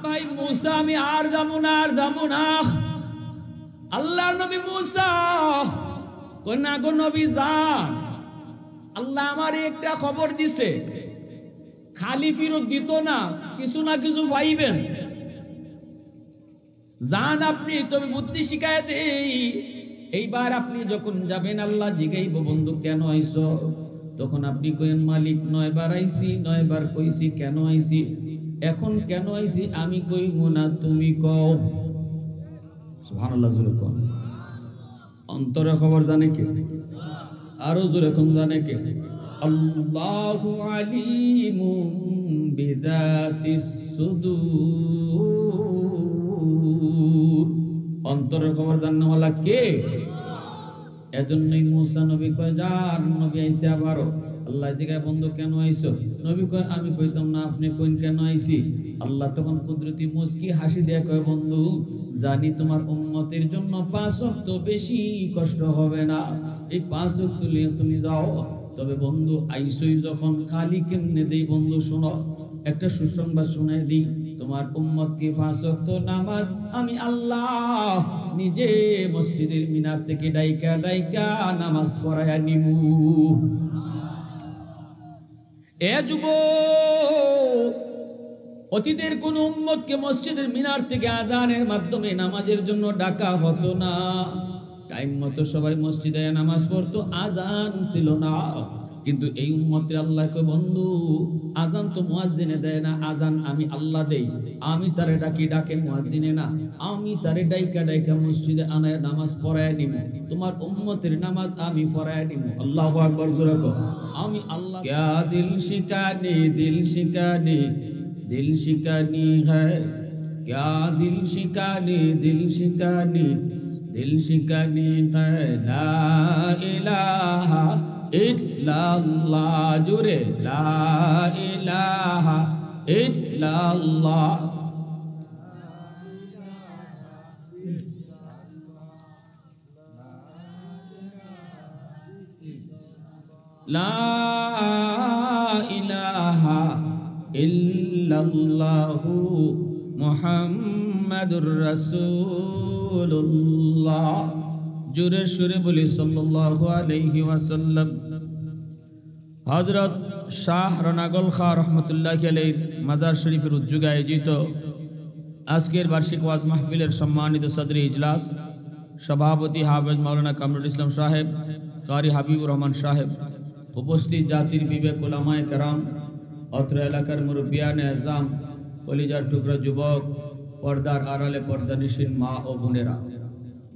ভাই মুসা আমি আর যাবো না। আল্লাহর নবী মুসা কই না গো নবী যান, আল্লাহ আমারে একটা খবর দিছে, খালি ফিরত দিত না, কিছু না কিছু পাইবেন, যান আপনি, তবে বুদ্ধি শিখায় দেই। এইবার আপনি যখন যাবেন আল্লাহ জিগাইব বন্ধু কেন আইছো, তখন আপনি কইেন মালিক 9 বার আইছি, 9 বার কইছি কেন আইছি, এখন কেন আইছি আমি কইব না, তুমি কও। সুবহানাল্লাহ জোরে কোন। অন্তরে খবর জানে কে? আরো জোরে কোন জানে কে? আল্লাহু আলিমুম বিযাতিস সুদূর। অন্তরের খবর জানেওয়ালা কে? এজন্যই মুসা নবী কয় যান, নবী আইছে আবারও। আল্লাহ জিগায় বন্ধু কেন আইছো, নবী কয় আমি কইতাম না, আপনি কইন কেন আইছি। আল্লাহ তখন কুদরতি মুস্কি হাসি দিয়ে কয় বন্ধু জানি তোমার উম্মতের জন্য 5 ওয়াক্ত বেশি কষ্ট হবে না, এই 5 ওয়াক্ত নিয়ে তুমি যাও। তবে বন্ধু আইসই যখন খালি কেমনে দেই বন্ধু শোনো, একটা সুসংবাদ শুনাই দিই, তোমার উম্মতকে 5 ওয়াক্ত নামাজ আমি আল্লাহ নিজে মসজিদের মিনার থেকে ডাইকা ডাইকা নামাজ পড়ায়া নিমু। এ যুবক, অতীতের কোন উম্মতকে মসজিদের মিনার থেকে আজানের মাধ্যমে নামাজের জন্য ডাকা হতো না, টাইম মতো সবাই মসজিদে নামাজ পড়তো, আজান ছিল না। কিন্তু এই উম্মতের আল্লাহ কয় বন্ধু আজান তো মুয়াজ্জিনে দেয় না, আজান আমি আল্লাহ দেই, আমি তারে ডাকি, ডাকে মুয়াজ্জিনে না, আমি তারে ডাইকা ডাইকা মসজিদে আনায় নামাজ পড়ায় নিব, তোমার উম্মতের নামাজ আমি পড়ায় নিব। আল্লাহু আকবার জোরে কও। আমি আল্লাহ क्या दिल शिकानी है, क्या दिल शिकानी है, ला इलाहा इल्लल्लाह, जुरे ला इलाहा इल्लल्लाह। ला इलाहा इल्लल्लाहु मुहम्मदुर रसूलुल्लाह। জোরে সুরে বলি সাল্লাল্লাহু আলাইহি ওয়াসাল্লাম। হযরত শাহ রনাগল খাঁ রহমতুল্লাহি আলাইহির মাজার শরীফের উদ্যোগে আয়োজিত আজকের বার্ষিক ওয়াজ মাহফিলের সম্মানিত সদরে ইজলাস, সভাপতি হাফেজ মাওলানা কামরুল ইসলাম সাহেব, কারি হাবিবুর রহমান সাহেব, উপস্থিত জাতির বিবেক উলামায়ে কেরাম, অত্র এলাকার মুরব্বিয়ানে আজম, কলিজার টুকরা যুবক, পর্দার আড়ালে পর্দানিশীন মা ও বোনেরা,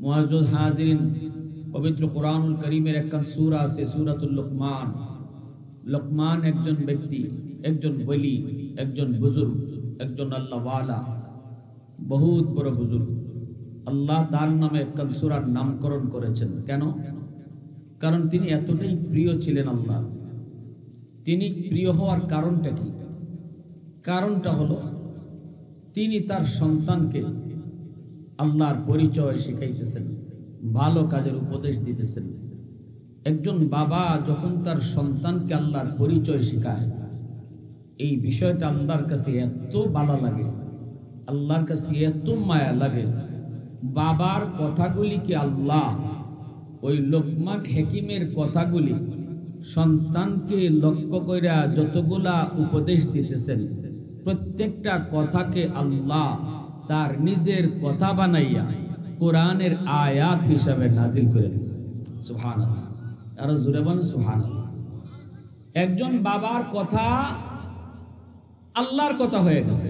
মুআজ্জুজ হাজিরিন, পবিত্র কোরআনুল কারীমের একখান সূরা আছে সূরাতুল লুকমান। লুকমান একজন ব্যক্তি, একজন ওলি, একজন বুজুর্গ, একজন আল্লাহওয়ালা, বহুত বড় বুজুর্গ। আল্লাহ তার নামে একখান সূরার নামকরণ করেছেন। কেন? কারণ তিনি এতটাই প্রিয় ছিলেন আল্লাহ। তিনি প্রিয় হওয়ার কারণটা কি? কারণটা হলো তিনি তার সন্তানকে আল্লাহর পরিচয় শিখাইতেছেন, ভালো কাজের উপদেশ দিতেছেন। একজন বাবা যখন তার সন্তানকে আল্লাহর পরিচয় শিখায়, এই বিষয়টা আল্লাহর কাছে এত ভালো লাগে, আল্লাহর কাছে এত মায়া লাগে। বাবার কথাগুলিকে আল্লাহ ওই লোকমান হাকিমের কথাগুলি সন্তানকে লক্ষ্য কইরা যতগুলা উপদেশ দিতেছেন, প্রত্যেকটা কথাকে আল্লাহ তার নিজের কথা বানাইয়া কোরআনের আয়াত হিসাবে নাজিল করে দিয়েছেন। সুবহানাল্লাহ, আরো জোরে বলেন সুবহানাল্লাহ। একজন বাবার কথা আল্লাহর কথা হয়ে গেছে।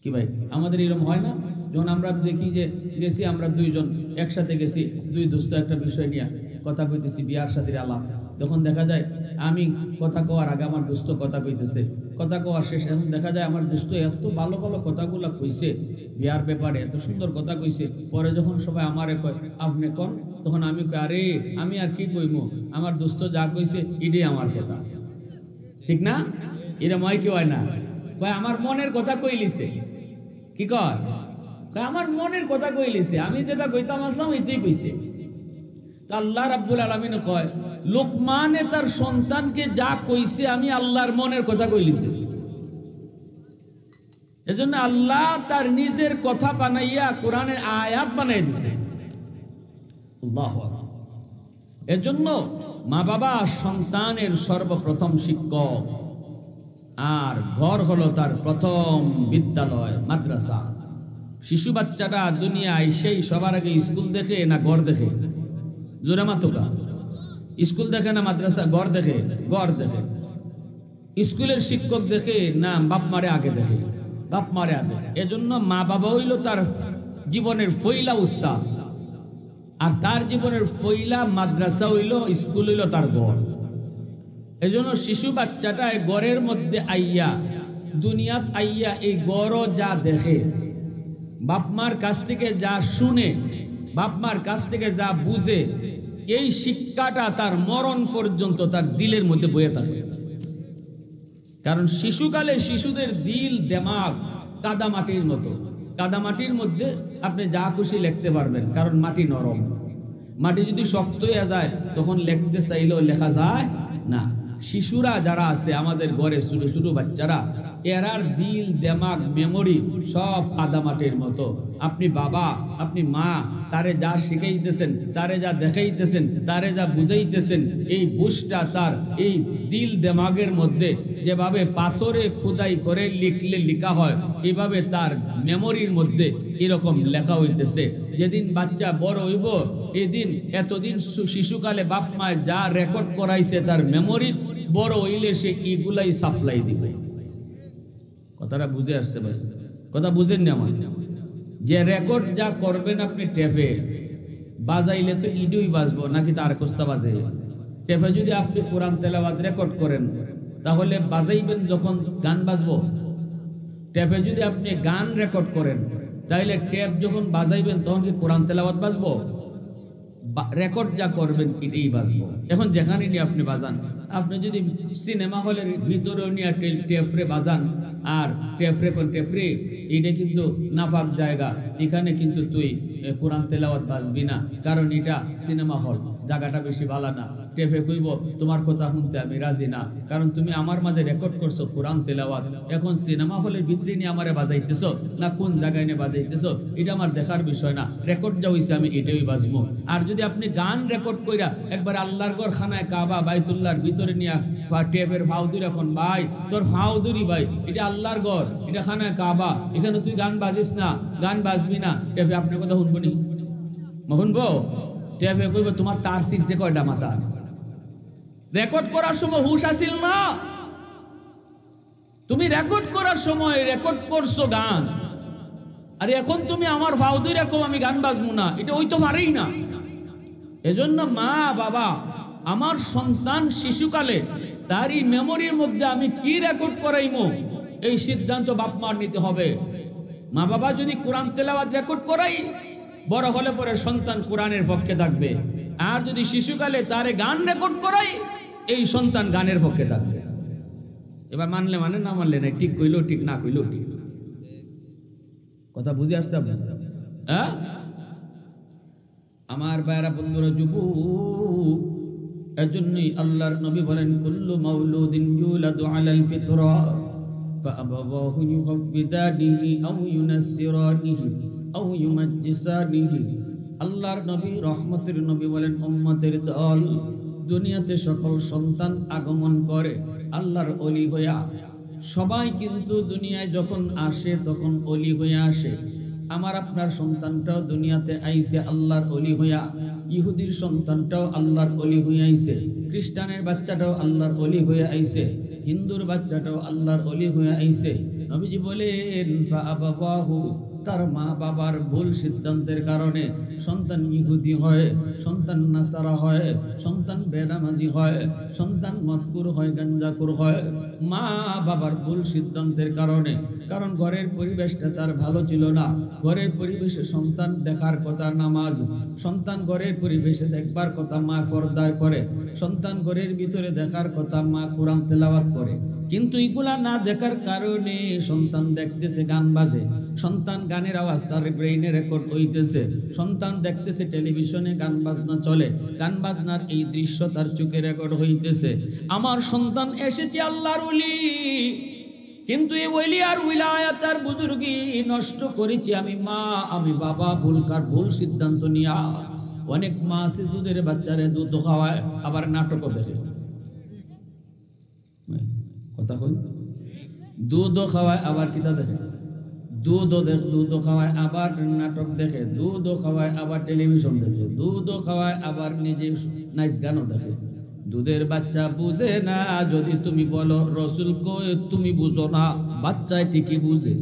কি ভাই, আমাদের এরকম হয় না? যখন আমরা দেখি যে গেছি আমরা দুইজন একসাথে গেছি, দুই দোস্ত একটা বিষয় নিয়ে কথা কইতেছি, বিয়ার সাথে আলাপ, তখন দেখা যায় আমি কথা কওয়ার আগে আমার দোস্ত কথা কইতেছে, কথা কওয়ার শেষ এখন দেখা যায় আমার দোস্ত এত ভালো ভালো কথাগুলো কইছে, বিয়ার ব্যাপারে এত সুন্দর কথা কইছে। পরে যখন সবাই আমারে কয় আপনি কোন, তখন আমি কই আরে আমি আর কি কইব, আমার দোস্ত যা কইছে এটাই আমার কথা। ঠিক না? এরা ময় কি হয় না? কয় আমার মনের কথা কইলিছে। কি কয়? আমার মনের কথা কইলিছে, আমি যেটা কইতাম আসলাম এটাই কইছে। তা আল্লাহ রাব্বুল আলামিন কয় লোকমানে তার সন্তানকে যা কইছে আমি আল্লাহর মনের কথা কইলিছে। এজন্য আল্লাহ তার নিজের কথা বানাইয়া কোরআনের আয়াত বানাই দিছে। আল্লাহু আকবার। এজন্য মা বাবা সন্তানের সর্বপ্রথম শিক্ষক, আর ঘর হলো তার প্রথম বিদ্যালয়, মাদ্রাসা। শিশু বাচ্চাটা দুনিয়ায় সেই সবার আগে স্কুল দেখে না ঘর দেখে? জোরে মাতুকা। স্কুল দেখে না মাদ্রাসা? ঘর দেখে? ঘর দেখে। স্কুলের শিক্ষক দেখে না বাপ মারে আগে দেখে? বাপ মারে আগে। এজন্য মা বাবা হইল তার জীবনের পয়লা উস্তাদ, আর তার জীবনের পয়লা মাদ্রাসা হইল, স্কুল হইল তার ঘর। এজন্য শিশু বাচ্চাটা ঘরের মধ্যে আইয়া, দুনিয়াত আইয়া এই ঘরও যা দেখে, বাপ মার কাছ থেকে যা শুনে, বাপ মার কাছ থেকে যা বুঝে, এই শিক্ষাটা তার মরণ পর্যন্ত তার দিলের মধ্যে বয়ে থাকে। কারণ শিশুকালে শিশুদের দিল দেমাগ কাদামাটির মতো। কাদামাটির মধ্যে আপনি যা খুশি লিখতে পারবেন, কারণ মাটি নরম। মাটি যদি শক্ত হয়ে যায় তখন লিখতে চাইলেও লেখা যায় না। শিশুরা যারা আছে আমাদের ঘরে, ছোট ছোট বাচ্চারা, এরার দিল দেমাগ মেমোরি সব কাদামাটির মতো। আপনি বাবা, আপনি মা, তারে যা শিখাইতেছেন, তারে যা দেখাইতেছেন, তারে যা বুঝাইতেছেন, এই বুঝটা তার এই দিল দেমাগের মধ্যে যেভাবে পাথরে খোদাই করে লিখলে লেখা হয়, এইভাবে তার মেমোরির মধ্যে এরকম লেখা হইতেছে। যেদিন বাচ্চা বড় হইব, এদিন এতদিন শিশুকালে বাপ মায় যা রেকর্ড করাইছে তার মেমোরি, বড় হইলে সে এগুলাই সাপ্লাই দিবে। কথাটা বুঝে আসছে ভাই? কথা বুঝেন না? আমার যে রেকর্ড যা করবেন আপনি টেপে বাজাইলে তো ইডুই বাজবো নাকি তার কোস্তা বাজে? টেপে যদি আপনি কোরআন তেলাওয়াত রেকর্ড করেন তাহলে বাজাইবেন যখন গান বাজবো। টেপে যদি আপনি গান রেকর্ড করেন তাহলে টেপ যখন বাজাইবেন তখন কি কোরআন তেলাওয়াত বাজবো? রেকর্ড যা করবেন এটাই বাজবো। এখন যেখানে নিয়ে আপনি বাজান, আপনি যদি সিনেমা হলের ভিতরে নিয়ে টেফরে বাজান, আর টেফরে এটা কিন্তু নাফাক জায়গা, এখানে কিন্তু তুই কোরআন তেলাওয়াত বাজবি না, কারণ এটা সিনেমা হল, জায়গাটা বেশি ভালো না। টেফে কইব তোমার কথা শুনতে আমি রাজি না, কারণ তুমি আমার মাঝে রেকর্ড করছো কোরআন তেলাওয়াত। এখন সিনেমা হলের ভিতরে নিয়ে আমারে বাজাইতেছো না কোন জায়গায় নিয়ে বাজাইতেছো এটা আমার দেখার বিষয় না। রেকর্ড যা হইছে আমি এটাই বাজবো। আর যদি আপনি গান রেকর্ড কইরা একবার আল্লাহর ঘর খানায় কাবা বাইতুল্লাহর ভিতরে নিয়ে টেপের ফাউদুর, এখন ভাই তোর ফাউদুরি ভাই, এটা আল্লাহর ঘর, এটা খানায় কাবা, এখানে তুই গান বাজিস না, গান বাজবি না, টেপে আপনার কথা শুনবো নি? শুনবো? টেপে কইব তোমার তার শিখছে কয়টা মাথা? রেকর্ড করার সময় হুশ আসিল না? তুমি রেকর্ড করার সময় রেকর্ড করছো গান, আর এখন তুমি আমার ফাউদুরি রাখো আমি গান বাজবো না, এটা ওই তো পারেই না। এজন্য মা বাবা, আমার সন্তান শিশুকালে তারই মেমোরির মধ্যে আমি কি রেকর্ড করাইমো, এই সিদ্ধান্ত বাপ মার নিতে হবে। মা বাবা যদি কোরআন তেলাওয়াত রেকর্ড করাই, বড় হলে পরে সন্তান কোরআনের পক্ষে থাকবে। আর যদি শিশুকালে তারে গান রেকর্ড করাই, এই সন্তান গানের পক্ষে থাকবে। এবার মানলে মানে, না মানলে নাই, ঠিক কইলেও ঠিক, না কইলেও ঠিক। কথা বুঝে আসছে আপনার? হ্যাঁ আমার ভাইরা বন্ধুরা, যুবক, এজন্যই আল্লাহর নবী বলেন কুল্লু মাউলুদিন ইউলাদু আলাল ফিতরা ফাআবাওয়াহু ইউহাব্বিদানিহি আও ইউনাসসিরানিহি আও ইউমাজ্জিসানিহি। আল্লাহর নবী রহমতের নবী বলেন, উম্মতের দল, দুনিয়াতে সকল সন্তান আগমন করে আল্লাহর ওলি হইয়া। সবাই কিন্তু দুনিয়ায় যখন আসে তখন ওলি হয়ে আসে। আমার আপনার সন্তানটাও দুনিয়াতে আইছে আল্লাহর ওলি হইয়া, ইহুদির সন্তানটাও আল্লাহর ওলি হয়ে আইছে, খ্রিস্টানের বাচ্চাটাও আল্লাহর ওলি হয়ে আইছে, হিন্দুর বাচ্চাটাও আল্লাহর ওলি হয়ে আইছে। নবীজি বলেন ফাআবাওয়াহু, তার মা বাবার ভুল সিদ্ধান্তের কারণে সন্তান ইহুদি হয়, সন্তান নাসারা হয়, সন্তান বেনামাজি হয়, সন্তান মদকুর হয়, গাঞ্জাকুর হয়। মা বাবার ভুল সিদ্ধান্তের কারণে, কারণ ঘরের পরিবেশটা তার ভালো ছিল না। ঘরের পরিবেশে সন্তান দেখার কথা নামাজ, সন্তান ঘরের পরিবেশে দেখবার কথা মা পর্দা করে, সন্তান ঘরের ভিতরে দেখার কথা মা কোরআন তেলাওয়াত করে। কিন্তু এগুলা না দেখার কারণে সন্তান দেখতেছে গান বাজে, সন্তান গানের আওয়াজ তার ব্রেইনে রেকর্ড হইতেছে, সন্তান দেখতেছে টেলিভিশনে গান বাজনা চলে, গান বাজনার এই দৃশ্য তার চোখে রেকর্ড হইতেছে। আমার সন্তান এসেছে আল্লাহর ওলি, কিন্তু এই ওলি আর উলায়াত আর বুজুর্গি নষ্ট করেছি আমি মা আমি বাবা ভুল সিদ্ধান্ত নিয়া। অনেক মা আছে দুধের বাচ্চারে দুধ খাওয়ায় আবার নাটকও দেখে। কথা কই, দুধও খাওয়ায় আবার কিতা দেখে, দুধও খাওয়ায় আবার নাটক দেখে, দুধও খাওয়ায় আবার টেলিভিশন দেখে, দুধও খাওয়ায় আবার নিজে নাচ গানও দেখে। দুধের বাচ্চা বুঝে না, যদি তুমি বলো রসুল কই তুমি বুঝো না, বাচ্চায় ঠিকই বুঝে,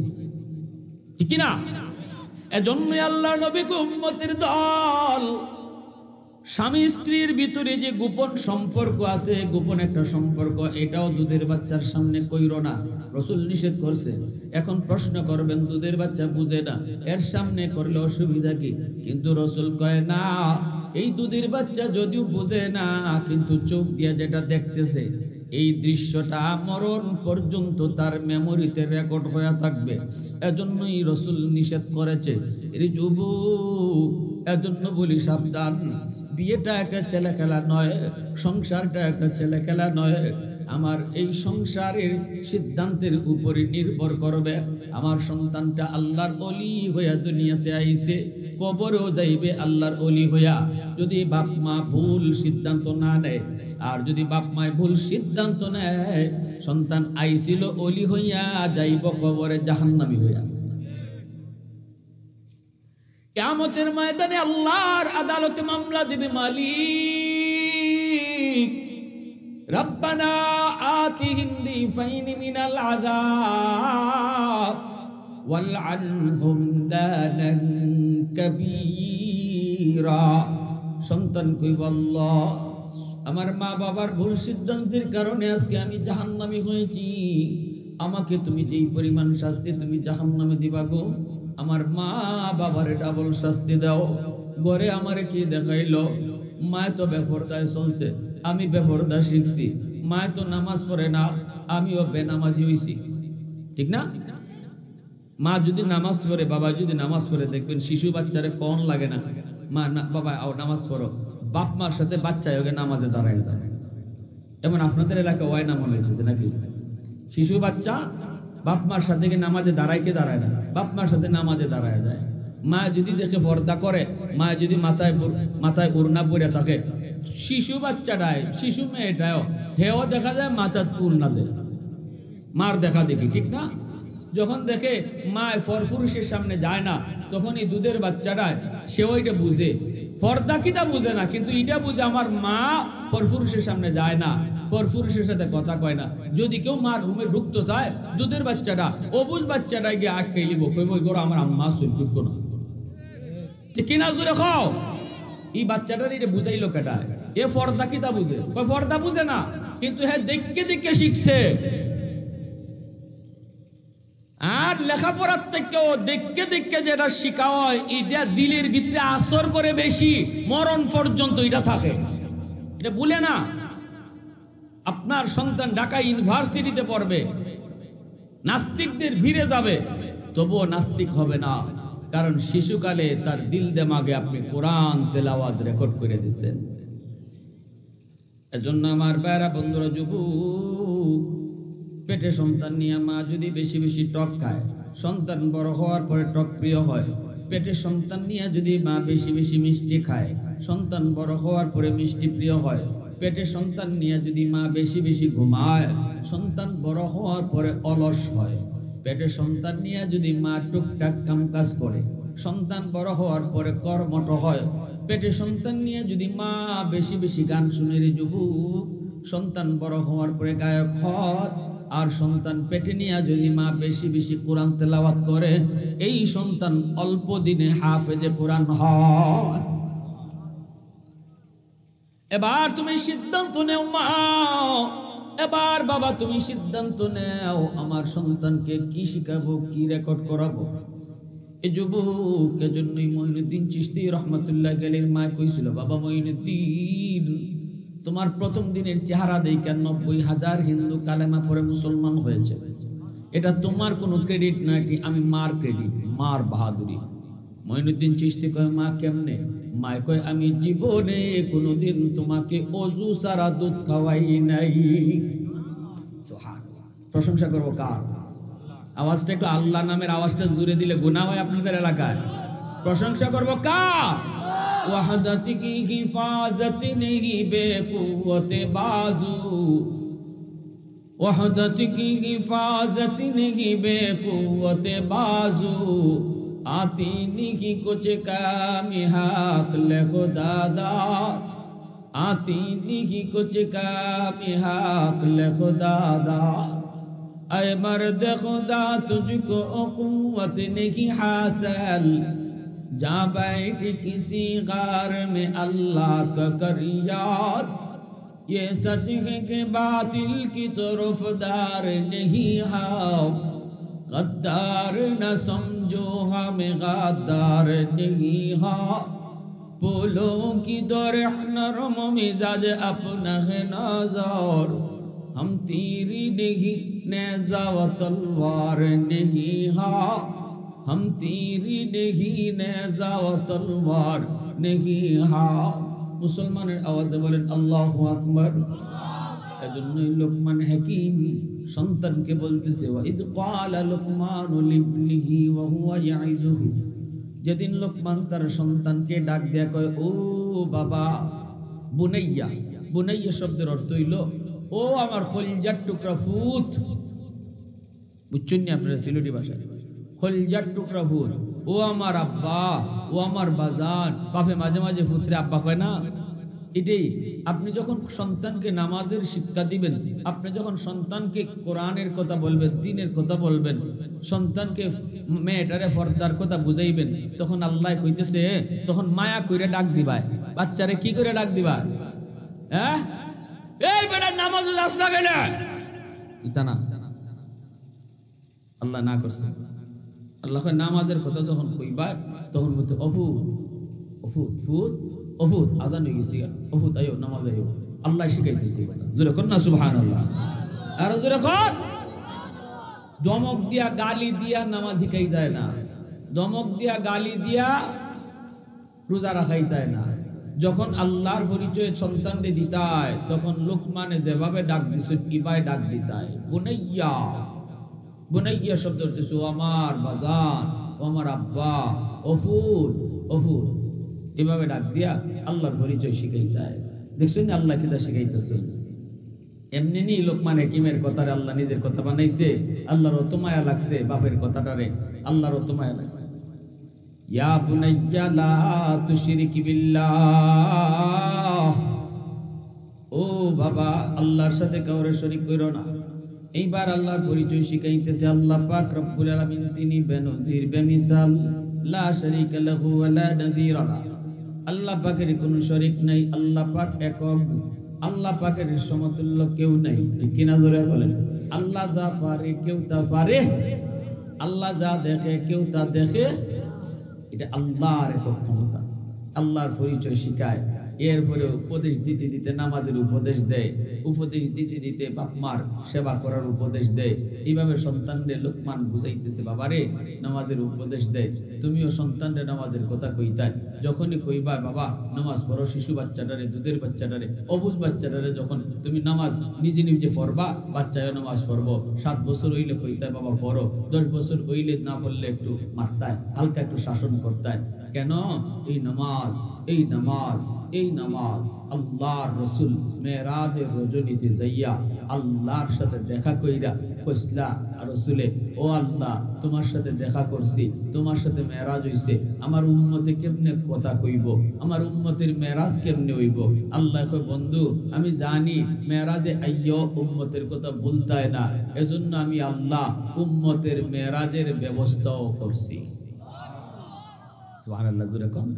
ঠিক না? এজন্যই আল্লাহ নবীকে উম্মতের দল, স্বামী স্ত্রীর ভিতরে যে গোপন সম্পর্ক আছে, গোপন একটা সম্পর্ক, এটাও দুধের বাচ্চার সামনে কইরো না, রসুল নিষেধ করছে। এখন প্রশ্ন করবেন দুধের বাচ্চা বুঝে না, এর সামনে করলে অসুবিধা কি? কিন্তু রসুল কয় না, এই দুধের বাচ্চা যদিও বুঝে না, কিন্তু চোখ দিয়ে যেটা দেখতেছে এই দৃশ্যটা মরণ পর্যন্ত তার মেমোরিতে রেকর্ড হয়ে থাকবে। এজন্যই রসুল নিষেধ করেছে। এই যুবক, এজন্য বলি সাবধান, বিয়েটা একটা ছেলে খেলা নয়, সংসারটা একটা ছেলে খেলা নয়। আমার এই সংসারের সিদ্ধান্তের উপরে নির্ভর করবে আমার সন্তানটা আল্লাহর ওলি হইয়া দুনিয়াতে আইছে, কবরেও যাইবে আল্লাহর ওলি হইয়া। যদি বাপ মা ভুল সিদ্ধান্ত না নেয়, আর যদি বাপ মায় ভুল সিদ্ধান্ত নেয়, সন্তান আইছিল ওলি হইয়া, যাইব কবরে জাহান্নামী হইয়া। কিয়ামতের ময়দানে আল্লাহর আদালতে মামলা দিবে মালিক, রব্বানা আতিহিম দিফাইন মিনাল আযাব ওয়ালআনহুম দানান কাবীরা। সন্তান কইব, আল্লাহ আমার মা বাবার ভুল সিদ্ধান্তের কারণে আজকে আমি জাহান্নামী হয়েছি, আমাকে তুমি যেই পরিমাণ শাস্তি তুমি জাহান্নামে দিবা গো, আমার মা বাবারে ডাবল শাস্তি দাও। ঘরে আমারে কি দেখাইলো, মা তো বেফরদায় চলছে, আমি বেফরদা শিখছি, মা তো নামাজ পড়ে না, আমিও বেনামাজি হইছি, ঠিক না? মা যদি নামাজ পড়ে, বাবা যদি নামাজ পড়ে, দেখবেন শিশু বাচ্চারে কোন লাগে না, মা না বাবা আও নামাজ পড়ো, বাপ মার সাথে বাচ্চা ওকে নামাজে দাঁড়ায় যায়। এমন আপনাদের এলাকা ওয়াই নাম হইতেছে নাকি? শিশু বাচ্চা বাপ মার সাথে নামাজে দাঁড়ায়, কে দাঁড়ায় না, বাপ মার সাথে নামাজে দাঁড়ায় যায়। মা যদি দেখে পর্দা করে, মা যদি মাথায় ওড়না পরে থাকে, শিশু বাচ্চাটায় শিশু মেয়েটাও হেও দেখা যায় মাথা ওড়না দেয়, মার দেখা দেখি, ঠিক না? যখন দেখে মা ফরফুরুষের সামনে যায় না, তখন এই দুধের বাচ্চাটায় সেও এটা বুঝে, পর্দা কিটা বুঝে না, কিন্তু এটা বুঝে আমার মা ফরফুরুষের সামনে যায় না, ফরফুরুষের সাথে কথা কয় না। যদি কেউ মার রুমে ঢুকতে চায়, দুধের বাচ্চাটা অবুঝ বাচ্চাটায় গিয়ে আটকে লিব, কইব ওই আমার আম্মা শুন ঢুকবো না, ঠিক কিনা? জোরে খাও। এই বাচ্চাটার এটা বুঝাইলো কেটা? এ পর্দা কিতা বুঝে? পর্দা বুঝে না, কিন্তু হ্যাঁ দেখে দেখে শিখছে। আর লেখাপড়ার থেকেও দেখে দেখে যেটা শিখা হয়, এটা দিলের ভিতরে আসর করে বেশি, মরণ পর্যন্ত এটা থাকে, এটা ভুলে না। আপনার সন্তান ঢাকা ইউনিভার্সিটিতে পড়বে, নাস্তিকদের ভিড়ে যাবে, তবুও নাস্তিক হবে না, কারণ শিশুকালে তার দিল দেমাগে আপনি কোরআন তেলাওয়াত রেকর্ড করে দিচ্ছেন। এজন্য আমার ভাইরা বন্ধুরা, যুবক, পেটে সন্তান নিয়ে মা যদি বেশি বেশি টক খায়, সন্তান বড় হওয়ার পরে টক প্রিয় হয়। পেটে সন্তান নিয়ে যদি মা বেশি বেশি মিষ্টি খায়, সন্তান বড় হওয়ার পরে মিষ্টি প্রিয় হয়। পেটে সন্তান নিয়ে যদি মা বেশি বেশি ঘুমায়, সন্তান বড় হওয়ার পরে অলস হয়। পেটে সন্তান নিয়ে যদি মা টুকটাক কাম কাজ করে, সন্তান বড় হওয়ার পরে কর্মঠ হয়। পেটে সন্তান নিয়ে যদি মা বেশি বেশি গান শুনে, রে যুবক, সন্তান বড় হওয়ার পরে গায়ক হয়। আর সন্তান পেটে নিয়ে যদি মা বেশি বেশি কোরআন তেলাওয়াত করে, এই সন্তান অল্প দিনে হাফেজে কোরআন হয়। এবার তুমি সিদ্ধান্ত নেও মা, এবার বাবা তুমি সিদ্ধান্ত নেও, আমার সন্তানকে কি শিখাবো, কি রেকর্ড করাবো। এই যুবক, এজন্যই মঈনুদ্দিন চিশতি রহমতুল্লাহ আলাইহির মা কইছিল, বাবা মঈনুদ্দিন, তোমার প্রথম দিনের চেহারা দেখে 90,000 হিন্দু কালেমা পড়ে মুসলমান হয়েছে। এটা তোমার কোনো ক্রেডিট না, এটি আমি মার ক্রেডিট, মার বাহাদুরি। মঈনুদ্দিন চিশতি কয়, মা কেমনে? মা কয়, আমি জীবনে কোনোদিন তোমাকে অজু সারা দুধ খাওয়াই নাই। সুবহানাল্লাহ। প্রশংসা করবো কার? আওয়াজটা একটু আল্লাহ নামের আওয়াজটা জুড়ে দিলে গুনাহ হয় আপনাদের এলাকায়। প্রশংসা করব কার? ওয়াহদত কি হিফাজত নেহি বেকুওতে বাজু, ওয়াহদত কি হিফাজত নেহি বেকুওতে বাজু, आती नहीं कुछ काम हक ले खुदा दा, आती नहीं कुछ काम हक ले खुदा दा। ऐ मर्द खुदा तुझको कुव्वत नहीं हासिल, जा बैठ किसी गार में अल्लाह का कर याद, ये सच है कि बातिल की तरफदार नहीं है, गद्दार न समझो हमें गद्दार नहीं है, फूलों की दौरह नरम मिजाज अपना है नज़र, हम तीरी नहीं नेज़ा व तलवार नहीं है, हम तीरी नहीं नेज़ा व तलवार नहीं है। मुसलमाনের আওয়াজে বলেন আল্লাহু আকবার। এজন্যই লোকমান হাকিম সন্তানকে বলতেছে, ওয়াইদ ক্বালা লুকমানু লিবনিহি ওয়া হুয়া ইয়াইযুহু, যেদিন লোকমান তার সন্তানকে ডাক দেয়া কয় ও বাবা, বুনাইয়া। বুনাইয়া শব্দের অর্থ হইল ও আমার খলজার টুকরা ফুত। বুঝছেন না আপনারা সিলেটি ভাষায়? খলজার টুকরা ফুত, ও আমার আব্বা, ও আমার বাজান। বাপে মাঝে মাঝে ফুতরে আব্বা কয় না? এটাই আপনি যখন সন্তানকে নামাজের শিক্ষা দিবেন, আপনি যখন সন্তানকে কোরআনের কথা বলবেন, দ্বীনের কথা বলবেন, সন্তানকে মেয়েটারে পর্দার কথা বুঝাইবেন, তখন আল্লাহ কইতেছে তখন মায়া কইরে ডাক দিবাই। বাচ্চারে কি করে ডাক দিবা? হ্যাঁ, এই বেটা নামাজে যাস না কেন? এটা না, আল্লাহ না করছে। আল্লাহ কয় নামাজের কথা যখন কইবা তখন বলতে অফুত অফুত ফুত অফুত, আজান হয়ে গেছি, অফুত আয়ো নামাজ আয়ো। আল্লাহ শিখাইতেছে। জোরে কর না সুবহানাল্লাহ। আর জোরে কর। দমক দিয়া গালি দিয়া নামাজ শিখাই যায় না, দমক দিয়া গালি দিয়া রোজা রাখাই যায় না। যখন আল্লাহর পরিচয় সন্তানকে দিতায় তখন লোকমানে যেভাবে ডাক দিছে কিভাবে ডাক দিতায়, বুনাইয়া। বুনাইয়া শব্দ হচ্ছে ও আমার বাজান, ও আমার আব্বা, অফুত অফুত, এভাবে ডাক দিয়া আল্লাহর পরিচয় শিখাই যায়। দেখছেন আল্লাহ কিতা শিখাইতেছেন। এমনি নি লোকমান হাকিমের কথারে আল্লাহ নিজের কথা বানাইছে। আল্লাহর অত মায়া লাগছে বাপের কথাটারে, আল্লাহর অত মায়া লাগছে। ইয়া বুনাইয়া লা তুশরিক বিল্লাহ, ও বাবা আল্লাহর সাথে কাউরে শরীক কইরো না। এইবার আল্লাহর পরিচয় শিখাইতেছে। আল্লাহ পাক রব্বুল আলামিন তিনি বেনজির বেমিসাল, লা শারীকা লাহু ওয়া লা নাযীরা লাহু। আল্লাহ পাকের কোনো শরীক নাই, আল্লাহ পাক একক, আল্লাহ পাকের সমতুল্য কেউ নাই। ঠিক কিনা জোরে বলেন? আল্লাহ যা পারে কেউ তা পারে, আল্লাহ যা দেখে কেউ তা দেখে। এটা আল্লাহর একক ক্ষমতা। আল্লাহর পরিচয় শিখায়। এরপরে উপদেশ দিতে দিতে নামাজের উপদেশ দেয়, উপদেশ দিতে দিতে বাপ মার সেবা করার উপদেশ দেয়। এইভাবে সন্তানদের লোকমান বুঝাইতেছে বাবারে নামাজের উপদেশ দেয়। তুমিও সন্তানদের নামাজের কথা কইতাই, যখনই কইবা বাবা নামাজ পড়ো, শিশু বাচ্চাটারে, দুধের বাচ্চাটারে, অবুঝ বাচ্চাটারে যখন তুমি নামাজ নিজে নিজে পড়বা, বাচ্চায় নামাজ পড়বো। 7 বছর হইলে কইতায় বাবা পড়ো, 10 বছর হইলে না পড়লে একটু মারতায়, হালকা একটু শাসন করতায়। কেন? এই নামাজ, এই নামাজ, এই নামাজ আল্লাহর রাসূল মেরাজের রজনীতে যাইয়া আল্লাহর সাথে দেখা কইরা কইসলা রাসূলে, ও আল্লাহ তোমার সাথে দেখা করছি, তোমার সাথে মেরাজ হইছে, আমার উম্মতে কেমনে কথা কইব, আমার উম্মতের মেরাজ কেমনে হইব? আল্লাহ কয় বন্ধু আমি জানি মেরাজে আইয়ো উম্মতের কথা বলতায় না, এজন্য আমি আল্লাহ উম্মতের মেরাজের ব্যবস্থাও করছি। সুবহানাল্লাহ। জোরে কোন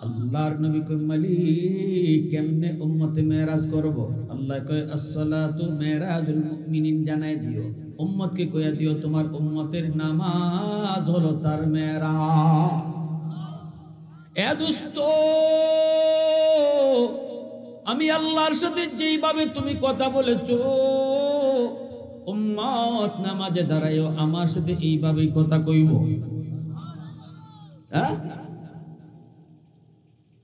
আল্লাহর নবী কই মালিক কেমনে উম্মতে মেরাজ করব? আল্লাহ কয় আসসালাতু মেরাজুল মুমিনিন, জানাই দিও উম্মতকে, কইয়া দিও তোমার উম্মতের নামাজ হলো তার মেরাজ। এ দোস্ত, আমি আল্লাহর সাথে যেইভাবে তুমি কথা বলেছো, উম্মত নামাজে দাঁড়ায়ও আমার সাথে এইভাবেই কথা কইব। হ্যাঁ,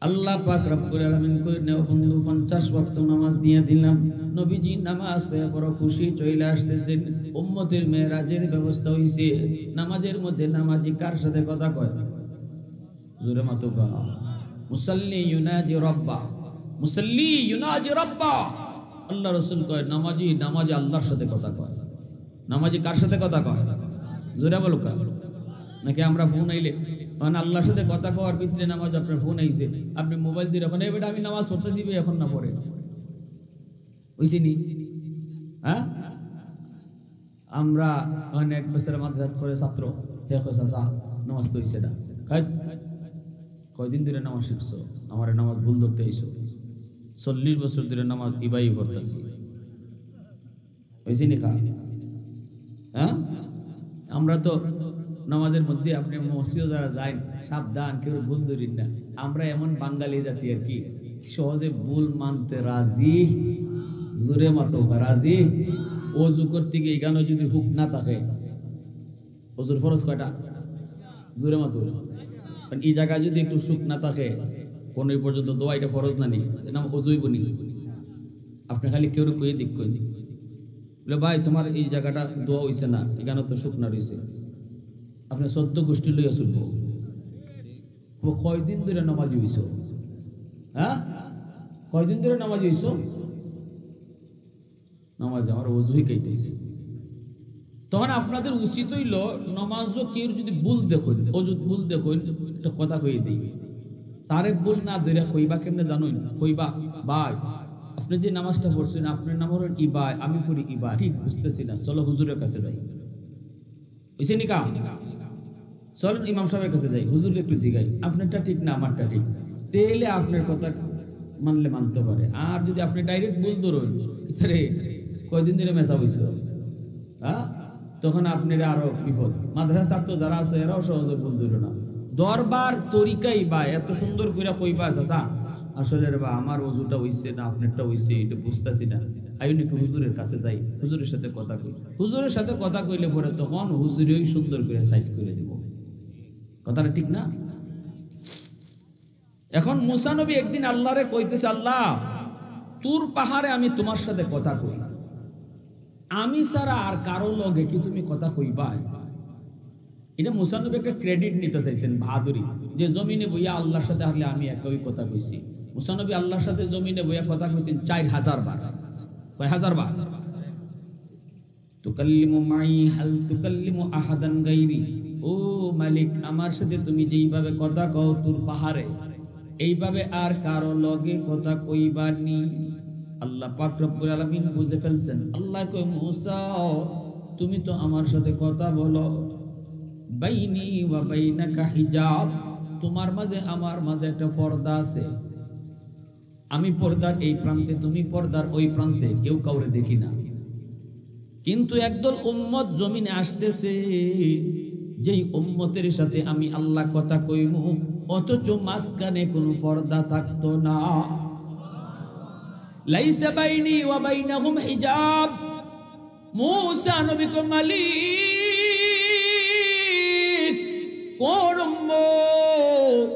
আল্লাহ পাক রব্বুল আলামিন কই নেও বন্ধু 50 ওয়াক্ত নামাজ দিয়ে দিলাম। নবীজি নামাজ পড়ে বড় খুশি চলে আসতেছেন। উম্মতের মেরাজের ব্যবস্থা হইছে। নামাজের মধ্যে নামাজি কার সাথে কথা কয়? জোরে মাতুকা। মুসাল্লি ইউনাজি রাব্বা, মুসাল্লি ইউনাজি রাব্বা। আল্লাহ রাসূল কয় নামাজি নামাজি আল্লাহর সাথে কথা কয়। নামাজি কার সাথে কথা কয়? জোরে বলুকা। নাকি আমরা ফোন আইলে মানে আল্লাহর সাথে কথা কওয়ার ভিতরে নামাজ আপনার ফোন আইছে, আপনি মোবাইল দিয়ে এখন এই বেটা আমি নামাজ পড়তেছি এখন না পড়ে হইছে নি? হ্যাঁ, আমরা অনেক বছর মাদ্রাসা পড়ে ছাত্র নামাজ তো হইছে না। কয়দিন ধরে নামাজ শিখছো? আমার নামাজ ভুল ধরতে আইছো। 40 বছর ধরে নামাজ ইবাই পড়তেছি। হইছে নি খা? হ্যাঁ, আমরা তো নামাজের মধ্যে আপনি মসজিদে যারা যায় সাবধান, কেউ ভুল ধরিন না। আমরা এমন বাঙালি জাতি আর কি, সহজে ভুল মানতে রাজি। জোরে মাতো রাজি। ওযু করতে গিয়ে এখানে যদি হুক না থাকে, ওযুর ফরজ কয়টা? জোরে মাতো। এই জায়গায় যদি একটু সুখ না থাকে, কোন পর্যন্ত দোয়া এটা ফরজ না নি, নাম ওযুই বনি। আপনি খালি কেউ কয়ে দিক কই বলে ভাই তোমার এই জায়গাটা দোয়া হইছে না, এখানে তো সুখ না রয়েছে, আপনি 14 গোষ্ঠী লইয়া চলবো। কয়দিন ধরে নামাজি হইছ? হ্যাঁ, কয়দিন ধরে নামাজি হইছ? নামাজ আমার ওযুই কইতেছি। তখন আপনাদের উচিত হইল নামাজও কেউ যদি ভুল দেখুন, ওযু ভুল দেখুন, একটা কথা কইয়ে দিই। তারে ভুল না ধরে কইবা কেমনে জানোই? কইবা ভাই আপনি যে নামাজটা পড়ছেন আপনার নাম হলো ইবা, আমি পড়ি ইবা, ঠিক বুঝতেছি না, চলো হুজুরের কাছে যাই। হইছে নি কাম? চলেন ইমাম সাহেবের কাছে যাই, হুজুর একটু জিগাই আপনারটা ঠিক না আমারটা ঠিক, তাইলে আপনার কথা মানলে মানতে পারে। আর যদি আপনি ডাইরেক্ট ভুল ধরুন কয়দিন ধরে মেসা হইছে, হ্যাঁ, তখন আপনার আরো বিপদ। মাদ্রাসা ছাত্র যারা আছে এরাও সহজে ভুল ধরো না। দরবার তরিকাই বা এত সুন্দর করে কইবা চাচা আসলে রে বা আমার ওযুটা হইছে না আপনারটা হইছে এটা বুঝতাছি না, আইন একটু হুজুরের কাছে যাই, হুজুরের সাথে কথা কই। হুজুরের সাথে কথা কইলে পরে তখন হুজুরই সুন্দর করে সাইজ করে দিব। কথাটা ঠিক না? এখন মুসা নবী একদিন আল্লাহরে কইতেছে, আল্লাহ তুর পাহাড়ে আমি তোমার সাথে কথা কই, আমি ছাড়া আর কারো লগে কি তুমি কথা কইবা? এটা মুসা নবী একটা ক্রেডিট নিতে চাইছেন, বাহাদুরি, যে জমিনে বইয়া আল্লাহর সাথে হারলে আমি একই কথা কইছি। মুসা নবী আল্লাহর সাথে জমিনে বইয়া কথা কইছেন 4000 বার। কয় হাজার বার? তুকাল্লিমু মাই হাল তুকাল্লিমু আহাদান গায়রি, ও মালিক আমার সাথে তুমি যেইভাবে কথা কও তুর পাহাড়ে, এইভাবে আর কারো লগে কথা কইবা নি। আল্লাহ পাক রব্বুল আলামিন বুঝে ফেলছেন। আল্লাহ কয় মুসা তুমি তো আমার সাথে কথা বলো, বাইনি ওয়া বাইনাকা হিজাব, তোমার মাঝে আমার মাঝে একটা পর্দা আছে, আমি পর্দার এই প্রান্তে তুমি পর্দার ওই প্রান্তে, কেউ কাউরে দেখি না। কিন্তু একদল উম্মত জমিনে আসতেছে, যেই উম্মতের সাথে আমি আল্লাহ কথা কইমু অথচ মাঝখানে কোনো পর্দা থাকতো না। লাইসা বাইনি ওয়া বাইনাহুম হিজাব। মুসা নবী কো মালিক কোন উম্মত?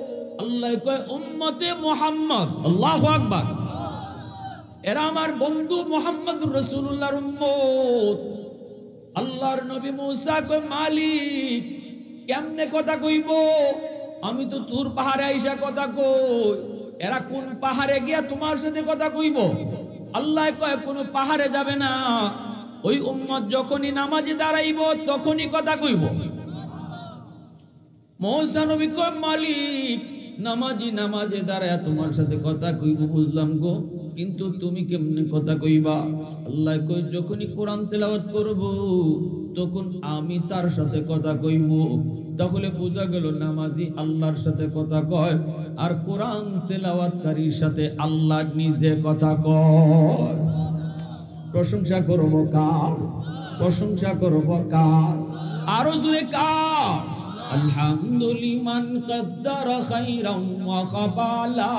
আল্লাহ কয় উম্মতে মুহাম্মদ। আল্লাহু আকবার। এরা আমার বন্ধু মুহাম্মদুর রাসূলুল্লাহর উম্মত। আল্লাহর নবী মুসা কয় মালিক কেমনে কথা কইব? আমি তো তুর পাহাড়ে আইসা কথা কই, এরা কোন পাহাড়ে গিয়া তোমার সাথে কথা কইব? আল্লাহ কয় কোন পাহাড়ে যাবে না, ওই উম্মত যখনই নামাজে দাঁড়াইব তখনই কথা কইব। মুসা নবী কয় মালিক নামাজে দাঁড়ায় তোমার সাথে কথা কইব বুঝলাম গো, কিন্তু তুমি কেমনে কথা কইবা? আল্লাহ কই যখনই কোরআন তেলাওয়াত করব তখন আমি তার সাথে কথা কইব। তাহলে বোঝা গেল নামাজি আল্লাহর সাথে কথা কয়, আর কোরআন তেলাওয়াতকারীর সাথে আল্লাহ নিজে কথা কয়। প্রশংসা করব কার? প্রশংসা করব কার? আরো জোরে কার? আলহামদুলিমান কদ্দারা খাইরাম ওয়া খাবালা,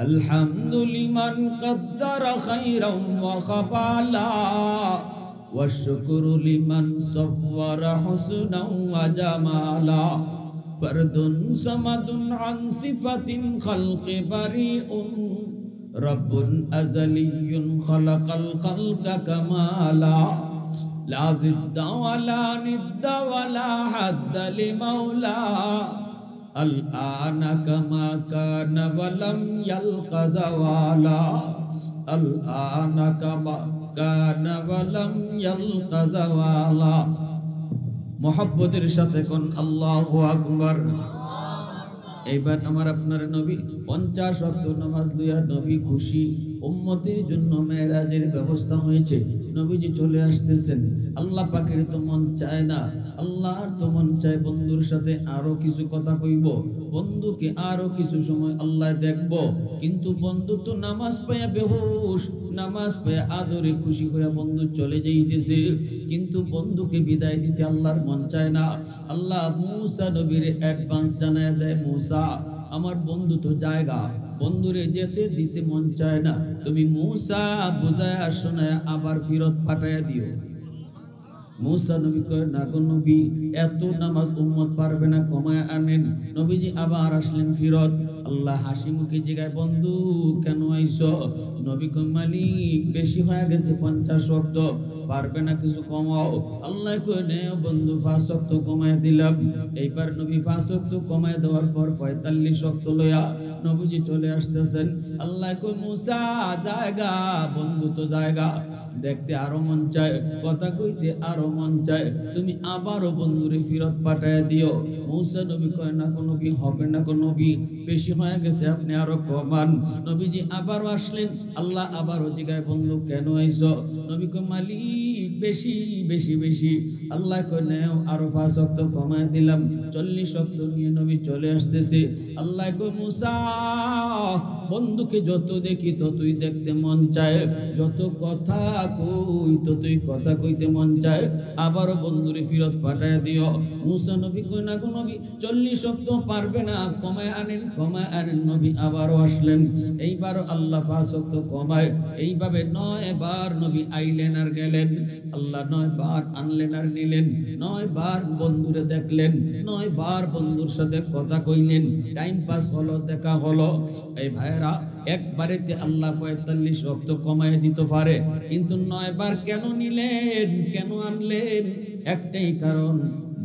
আলহামদুলিমান কদ্দারা খাইরাম ওয়া খাবালা, ওয়া শুকরু লিমান সাওয়ারা হুসনাও ওয়া জামালা, ফারদুন সামাদুন আন সিফাতিন খালকি বারিউন রব্বুন আযালিয়্যুন খালাকাল খালকা কামালা লা জিদ্দা ওয়ালা নিদ্দা ওয়ালা হাদ্দা লিমাওলা আল আনা কামা কানা ওয়ালাম ইয়ালকা যাওয়ালা আল আনা কামা কানা ওয়ালাম ইয়ালকা যাওয়ালা। মুহাব্বতের সাথে কোন আল্লাহু আকবার। এইবার আমার আপনার নবী 50 ওয়াক্ত নামাজ লইয়া নবী খুশি, উম্মতের জন্য মেরাজের ব্যবস্থা হয়েছে, নবীজি চলে আসতেছেন। আল্লাহ পাকের তো মন চায় না, আল্লাহর তো মন চায় বন্ধুর সাথে আরো কিছু কথা কইব, বন্ধুকে আরো কিছু সময় আল্লাহ দেখব, কিন্তু বন্ধু তো নামাজ পায়া বেহুশ, নামাজ পায়া আদরে খুশি হইয়া বন্ধু চলে যাইতেছে, কিন্তু বন্ধুকে বিদায় দিতে আল্লাহর মন চায় না। আল্লাহ মূসা নবীর অ্যাডভান্স জানায় দেয়, মূসা আমার বন্ধু তো জায়গা, বন্ধুরে যেতে দিতে মন চায় না, তুমি মূসা বুঝায় শোনায় আবার ফিরত পাঠাইয়া দিও। মূসা নবী কয়, না গো নবী, এত নামাজ উম্মত পারবে না, কমায় আনেন। নবীজি আবার আসলেন ফিরত। আল্লাহ হাসি মুখে জিগায়, বন্ধু কেন আইছো? নবী কয়, মালিক বেশি হয়ে গেছে 50 ওয়াক্ত, পারবে না কিছু কমাও? আল্লাহ কয়, নে বন্ধু 5 ওয়াক্ত কমায় দিলাম। এইবার নবী 5 ওয়াক্ত কমায় দেওয়ার পর 45 ওয়াক্ত লইয়া নবীজি চলে আসতেছেন। আল্লাহ কয়, মূসা জায়গা, বন্ধু তো জায়গা, দেখতে আরো মন চায়, কথা কইতে আরো মন চায়, তুমি আবারও বন্ধুরে ফিরত পাঠায় দিও। মূসা নবী কয়, না কোন নবী, হবে না কোন নবী, বেশি হয়ে গেছে, আপনি আরো কমান। নবীজি আবারও আসলেন। আল্লাহ আবারও জিগায়, বন্ধু কেন আইছো? নবী কয়, মালিক বেশি বেশি বেশি। আল্লাহ কয়, নেও আরো 5 ওয়াক্ত কমায় দিলাম। 40 ওয়াক্ত নিয়ে নবী চলে আসতেছে। আল্লাহ কয়, মূসা বন্ধুকে যত দেখি ততই দেখতে মন চায়, যত কথা কই ততই কথা কইতে মন চায়, আবারও বন্ধুরে ফিরত পাঠায় দিও। মূসা নবী কয়, না গো নবী, 40 ওয়াক্ত পারবে না, কমায় আনেন, কমায় আনেন। নবী আবারও আসলেন। এইবারও আল্লাহ 5 ওয়াক্ত কমায়। এইভাবে 9 বার নবী আইলেন আর গেলেন। আল্লাহ 9 বার আনলেন আর নিলেন, 9 বার বন্ধুরে দেখলেন, 9 বার বন্ধুর সাথে কথা কইলেন, টাইম পাস হলো, দেখা হলো। এই ভাইরা, একবারেতে আল্লাহ 45 ওয়াক্ত কমায় দিতে পারে, কিন্তু 9 বার কেন নিলেন, কেন আনলেন? একটাই কারণ,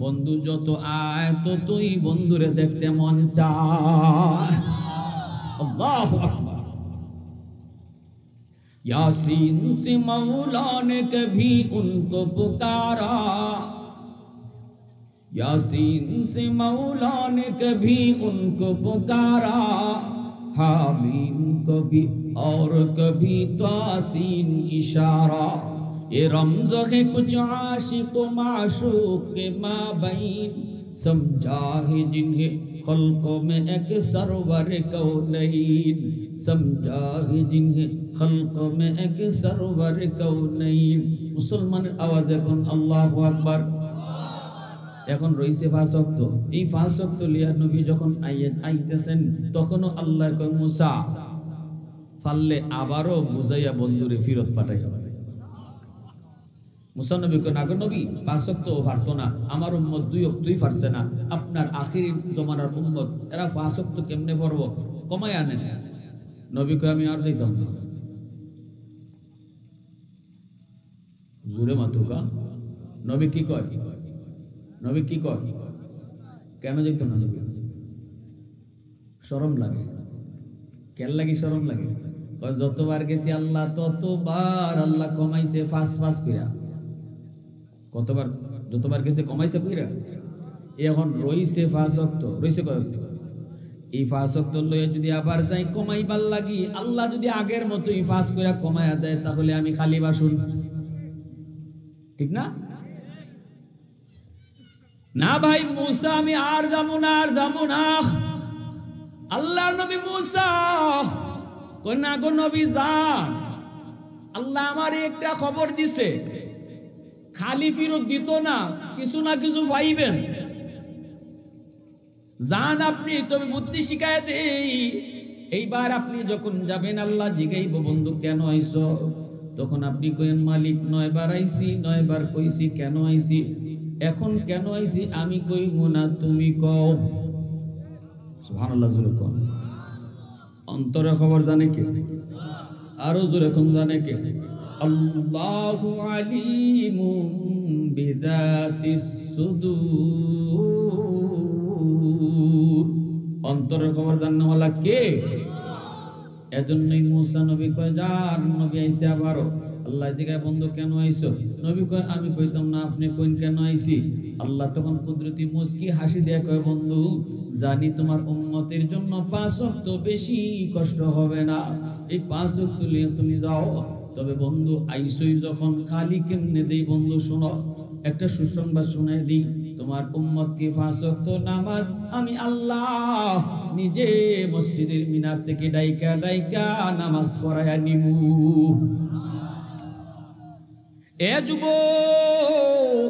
বন্ধু যত আয় ততই বন্ধুরে দেখতে মন চায়। আল্লাহু আকবার। यासीन से मौला ने कभी उनको पुकारा, यासीन से मौला ने कभी उनको पुकारा, हामीम कभी और कभी तासीन इशारा, ये रमज़ है कुछ आशिक माशूक के माबैन, समझा है जिन्हें खल्क़ों में एक सरवर कौनैन, समझा है जिन्हें खल्क़ों में एक सरवर कौनैन। मुसलमाনের আওয়াজ এখন আল্লাহু আকবার। এখন রইছে 5 ওয়াক্ত। এই 5 ওয়াক্ত লিয়া নবী যখন আইতেছেন, তখনও আল্লাহ কয়, মূসা ফাললে আবারও বুঝাইয়া বন্ধুরে ফিরত পাঠাইয়া। মূসা নবী কয়, না গো নবী, 5 ওয়াক্ত পারতো না, আমার উম্মত 2 ওয়াক্তই পারছে না, আপনার আখিরি জমানার উম্মত, এরা 5 ওয়াক্ত কেমনে পড়বো, কমায় আনেন। নবী কয়, আমি আর দিতাম না। জোরে মাতুকা। নবী কি কয়? নবী কি কয়? কেন যেত না নবী? শরম লাগে। কেন লাগে শরম লাগে? যতবার গেছি আল্লাহ ততবার আল্লাহ কমাইছে 5 কইরা। কতবার? যতবার গেছে কমাইছে কইরা। এখন রইছে 5 ওয়াক্ত। রইছে কয় ওয়াক্ত? এই 5 ওয়াক্ত লইয়া যদি আবার যাই কমাইবার লাগি, আল্লাহ যদি আগের মতোই 5 কইরা কমায়া দেয়, তাহলে আমি খালি বাসুন, ঠিক না? না ভাই মূসা, আমি আর যাবো না, আর যাবো না। আল্লাহর নবী মূসা কই, না গো নবী যান, আল্লাহ আমারে একটা খবর দিছে, খালি ফিরত দিত না, কিছু না কিছু পাইবেন, যান আপনি, তবে বুদ্ধি শিখায় দেই। এইবার আপনি যখন যাবেন, আল্লাহ জিগাইব, বন্ধু কেন আইছো? তখন আপনি কইেন, মালিক 9 বার আইছি, 9 বার কইছি কেন আইছি, এখন কেন আইছি আমি কইব না, তুমি কও। সুবহানাল্লাহ, জোরে কও। অন্তরের খবর জানে কে? আরো জোরে কোন জানে কে? আল্লাহু আলিমুম বিযাতিস সুদূর। অন্তরের খবর জানেওয়ালা কে? এজন্যই মুসা নবী কয়, যান নবী আইছে আবারও। আল্লাহ জিজ্ঞাসা, বন্ধু কেন আইছো? নবী কয়, আমি কইতাম না, আপনি কইন কেন আইছি? আল্লাহ তখন কুদরতি মুস্কি হাসি দিয়ে কয়, বন্ধু জানি তোমার উম্মতের জন্য 5 ওয়াক্ত বেশি কষ্ট হবে না, এই 5 ওয়াক্ত নিয়ে তুমি যাও। তবে বন্ধু আইসোই যখন, খালি কেমনে দেই বন্ধু শোনো, একটা সুসংবাদ শুনাই দিই, তোমার উম্মতকে 5 ওয়াক্ত নামাজ আমি আল্লাহ নিজে মসজিদের মিনার থেকে ডাইকা ডাইকা নামাজ পড়ায়া নিমু। এ যুবক,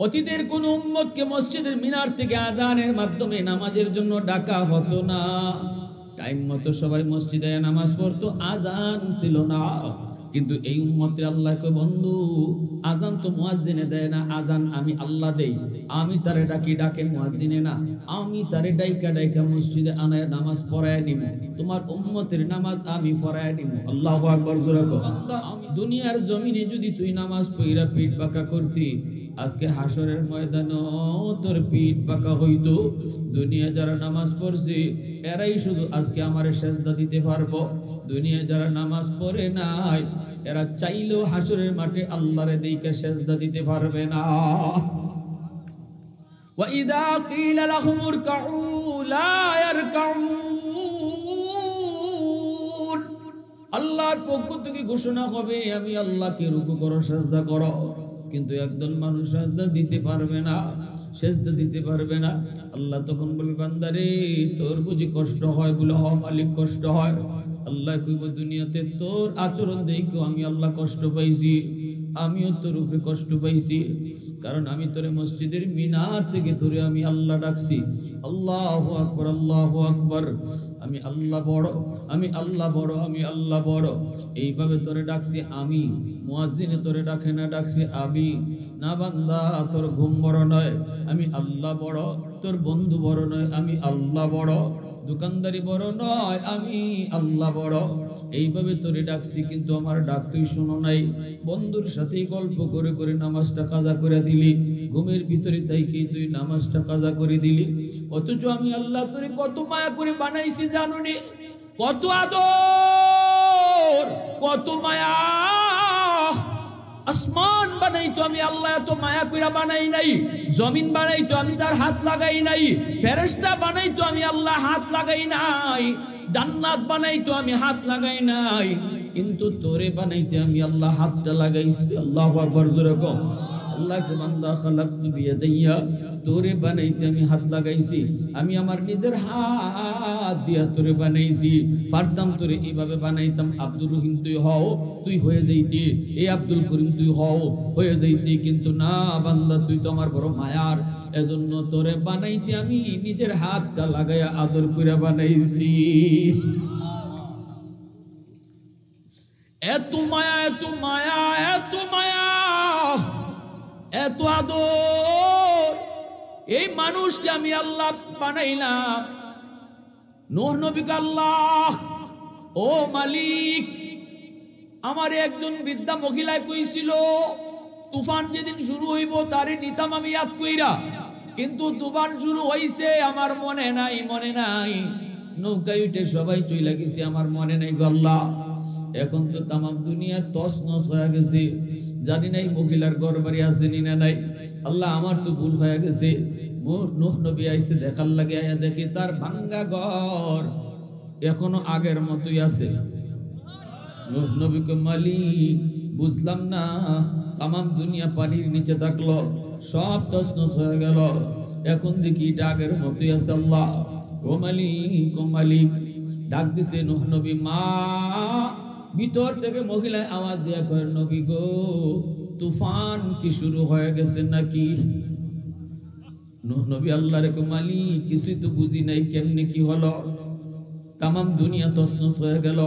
অতীতের কোন উম্মতকে মসজিদের মিনার থেকে আজানের মাধ্যমে নামাজের জন্য ডাকা হতো না। টাইম মতো সবাই মসজিদে নামাজ পড়তো, আজান ছিল না। কিন্তু এই উম্মতের আল্লাহ কয়, বন্ধু আজান তো মুয়াজ্জিনে দেয় না, আজান আমি আল্লাহ দেই। আমি তারে ডাকি, ডাকে মুয়াজ্জিনে না। আমি তারে ডাইকা ডাইকা মসজিদে আনায় নামাজ পড়ায় নিব। তোমার উম্মতের নামাজ আমি পড়ায় নিব। আল্লাহু আকবার জোরে কও। দুনিয়ার জমিনে যদি তুই নামাজ পড়া পিঠ বাঁকা করতি, আজকে হাসরের ময়দানে তোর পিঠ বাঁকা হইতো। দুনিয়া যারা নামাজ পড়ছে এরাই শুধু আজকে আমারে সেজদা দিতে পারবো। দুনিয়া যারা নামাজ পড়ে নাই এরা চাইলেও হাসরের মাঠে আল্লাহরে দেইখা সেজদা দিতে পারবে না। ওয়া ইযা কিলা লাহুম ইরকাউ লা ইয়ারকাউন। আল্লাহর পক্ষ থেকে ঘোষণা হবে, আমি আল্লাহকে রুকু করো, সেজদা করো। কিন্তু একদল মানুষ সেজদা দিতে পারবে না, সেজদা দিতে পারবে না। আল্লাহ তখন বলবে, বান্দারে তোর বুঝি কষ্ট হয়? বলে, হ মালিক কষ্ট হয়। আল্লাহ কইব, দুনিয়াতে তোর আচরণ দেখো আমি আল্লাহ কষ্ট পাইছি, আমিও তোর উপরে কষ্ট পাইছি, কারণ আমি তোরে মসজিদের মিনার থেকে তোরে আমি আল্লাহ ডাকছি। আল্লাহু আকবার, আল্লাহু আকবার। আমি আল্লাহ বড়, আমি আল্লাহ বড়, আমি আল্লাহ বড়, এইভাবে তোরে ডাকছি আমি। মুয়াজ্জিনে তোরে ডাকে না, ডাকছি আমি। না বান্দা, তোর ঘুম বড় নয়, আমি আল্লাহ বড়। তোর বন্ধু বড় নয়, আমি আল্লাহ বড়। দোকানদারি বড় নয়, আমি আল্লাহ বড়। এইভাবে তোরে ডাকছি, কিন্তু আমার ডাক তুই শুনো নাই। বন্ধুর সাথে গল্প করে করে নামাজটা কাজা করে দিলি, ঘুমের ভিতরে তাইকেই তুই নামাজটা কাজা করে দিলি। অথচ আমি আল্লাহ তোরে কত মায়া করে বানাইছি জানুনি, কত আদর, কত মায়া। আসমান বানাইতো আমি আল্লাহ এত মায়া কইরা বানাই নাই। জমিন বানাইতো আমি তার হাত লাগাই নাই। ফেরেশতা বানাইতো আমি আল্লাহ হাত লাগাই নাই। জান্নাত বানাইতো আমি হাত লাগাই নাই। কিন্তু তোরে বানাইতে আমি আল্লাহ হাতটা লাগাইছি। আল্লাহু আকবার জোরে কও। আল্লাহকে বান্দা খালাকতু বিয়াদাইয়া, তোরে বানাইতে আমি হাত লাগাইছি। আমি আমার নিজের হাত দিয়া তোরে বানাইছি। পারতাম তোরে এইভাবে বানাইতাম, আব্দুর রহিম তুই হও, তুই হয়ে যাইতি। এই আব্দুল করিম তুই হও, হয়ে যাইতি। কিন্তু না বান্দা, তুই তো আমার বড় মায়ার, এজন্য তোরে বানাইতে আমি নিজের হাতটা লাগাইয়া আদর করে বানাইছি। এত মায়া, এত মায়া, এত মায়া, এত আদর। এই মানুষকে আমি আল্লাহ বানাইলাম। নূহ নবীকে আল্লাহ, ও মালিক, আমার একজন বৃদ্ধা মহিলায় কইছিল তুফান যেদিন শুরু হইব তারে নিতাম আমি ইয়াদ কইরা, কিন্তু তুফান শুরু হইছে আমার মনে নাই, মনে নাই। নৌকায় উঠে সবাই চইলা গেছে, আমার মনে নাই গো আল্লাহ। এখন তো তামাম দুনিয়া তছনছ হয়ে গেছে, জানি নাই মহিলার ঘর বাড়ি আছে না নাই। আল্লাহ আমার তো ভুল হয়ে গেছে। নূহ নবী আইছে দেখার লাগে, আয়া দেখে তার ভাঙ্গা ঘর এখনো আগের মতোই আছে। নূহ নবীকে, মালিক বুঝলাম না, তামাম দুনিয়া পানির নিচে থাকলো, সব তছনছ হয়ে গেল, এখন দেখি এটা আগের মতোই আছে। আল্লাহ, ও মালিক, ও মালিক। ডাক দিছে নূহ নবী, মা। ভিতর থেকে মহিলায় আওয়াজ দিয়া কয়, নবী গো, তুফান কি শুরু হয়ে গেছে নাকি? নূহ নবী আল্লাহর কয়, মালিক কিছুই তো বুঝি নাই, কেমনে কি হলো? তামাম দুনিয়া তছনছ হয়ে গেল,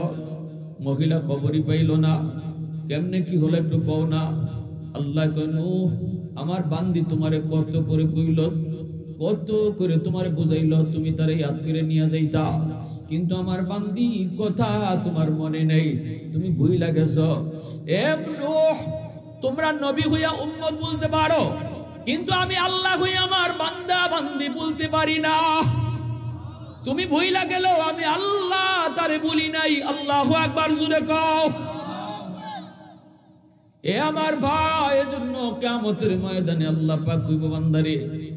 মহিলা খবরই পাইল না, কেমনে কি হলো একটু কও না। আল্লাহ কয়, নূহ আমার বান্দি তোমারে কত করে কইল, কত করে তোমার বুঝাইল, তুমি তারে ইয়াদ করে নিয়ে যাইতা, কিন্তু আমার বান্দির কথা তোমার মনে নেই, তুমি ভুইলা গেছো। এ নূহ, তোমরা নবী হইয়া উম্মত বলতে পারো, কিন্তু আমি আল্লাহ হইয়া আমার বান্দা বান্দি বলতে পারি না। তুমি ভুইলা গেলেও আমি আল্লাহ তারে বলি নাই। আল্লাহু আকবার জুড়ে কও। এ আমার ভাই, এজন্য কিয়ামতের ময়দানে আল্লাহ পাক কইব, বান্দারে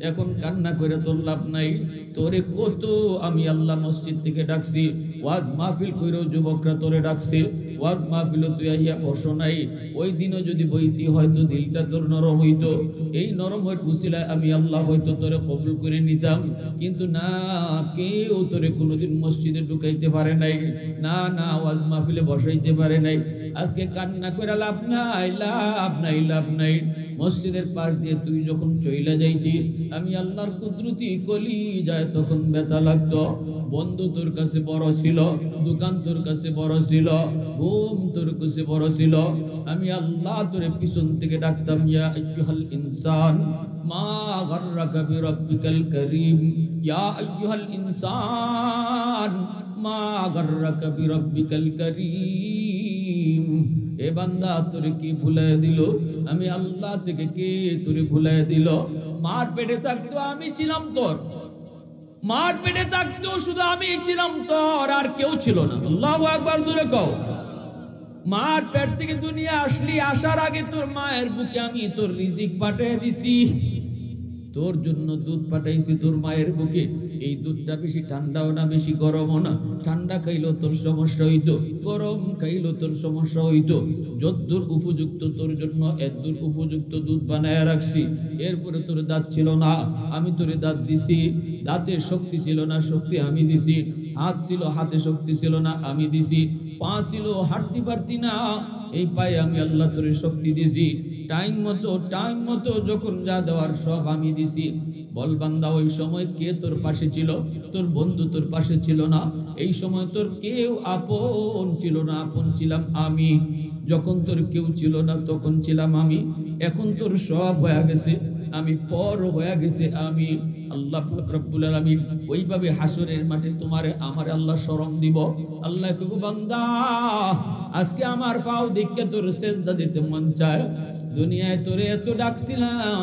এখন কান্না করে তোর লাভ নাই, তোরে কত আমি আল্লাহ মসজিদ থেকে ডাকছি, ওয়াজ মাহফিল কইরো যুবকরা তোরে ডাকছে, ওয়াজ মাহফিলও তুই আইয়া বসো নাই। ওই দিনও যদি বইতি হয়তো দিলটা তোর নরম হইতো, এই নরমের উসিলায় আমি আল্লাহ হয়তো তোরে কবুল করে নিতাম, কিন্তু না, কেউ তোরে কোনোদিন মসজিদে ঢুকাইতে পারে নাই, না না ওয়াজ মাহফিলে বসাইতে পারে নাই। আজকে কান্না করে লাভ নাই, লাভ নাই, লাভ নাই। মসজিদের পাশ দিয়ে তুই যখন চইলা যাইতি, আমি আল্লাহর কুদরতি কলি যায় তখন ব্যথা লাগতো। বন্ধু তোর কাছে বড় ছিল, দোকান তোর কাছে বড় ছিল, ঘুম তোর কাছে বড় ছিল, আমি আল্লাহ তোরে পিছন থেকে ডাকতাম, ইয়া আইয়ুহাল ইনসান মা গাররাকা বিরাব্বিকাল কারীম, ইয়া আইয়ুহাল ইনসান মা গাররাকা বিরাব্বিকাল কারীম। এ বান্দা তোরে কি ভুলায় দিল, আমি আল্লাহ থেকে কে তোরে ভুলায় দিল? মার পেটে থাকতো আমি ছিলাম তোর, মার পেটে থাকতো শুধু আমি ছিলাম তোর, আর কেউ ছিল না। আল্লাহু আকবার জোরে কও। মার পেট থেকে দুনিয়া আসলি, আসার আগে তোর মায়ের বুকে আমি তোর রিজিক পাঠিয়ে দিছি, তোর জন্য দুধ পাঠাইছি তোর মায়ের বুকে। এই দুধটা বেশি ঠান্ডাও না বেশি গরমও না, ঠান্ডা খাইলেও তোর সমস্যা হইতো, গরম খাইলেও তোর সমস্যা হইতো। যদ্দূর উপযুক্ত তোর জন্য এদ্দূর উপযুক্ত দুধ বানায় রাখছি। এরপরে তোর দাঁত ছিল না, আমি তোরে দাঁত দিছি, দাঁতের শক্তি ছিল না, শক্তি আমি দিছি। হাত ছিল, হাতে শক্তি ছিল না, আমি দিছি। পা ছিল, হাঁটতে পারতি না, এই পায়ে আমি আল্লাহ তোরে শক্তি দিছি। টাইম মতো যখন যা দেওয়ার সব আমি দিছি। বল বান্দা, ওই সময় কে তোর পাশে ছিল? তোর বন্ধু তোর পাশে ছিল না, এই সময় তোর কেউ আপন ছিল না, আপন ছিলাম আমি। যখন তোর কেউ ছিল না তখন ছিলাম আমি, এখন তোর সব হয়ে গেছে, আমি পর হয়ে গেছে আমি। আল্লাহ পাক রব্বুল আলামিন ওইভাবে হাসরের মাঠে তোমারে আমার আল্লাহ শরম দিব। আল্লাহ কইব, বান্দা আজকে আমার পাও দেখে তোর সেজদা দিতে মন চায়, দুনিয়ায় তোরে এত ডাকছিলাম,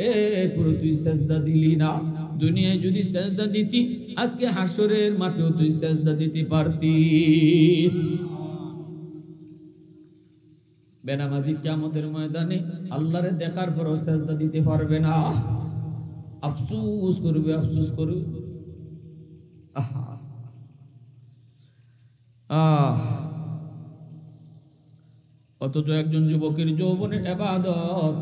এরপর তুই সেজদা দিলি না। দুনিয়ায় যদি সেজদা দিতি, আজকে হাসরের মাঠেও তুই সেজদা দিতে পারতি। বেনামাজি কিয়ামতের ময়দানে আল্লাহরে দেখার পরও সেজদা দিতে পারবে না, আফসোস করবে, আফসোস করবে। অথচ একজন যুবকের যৌবনের ইবাদত,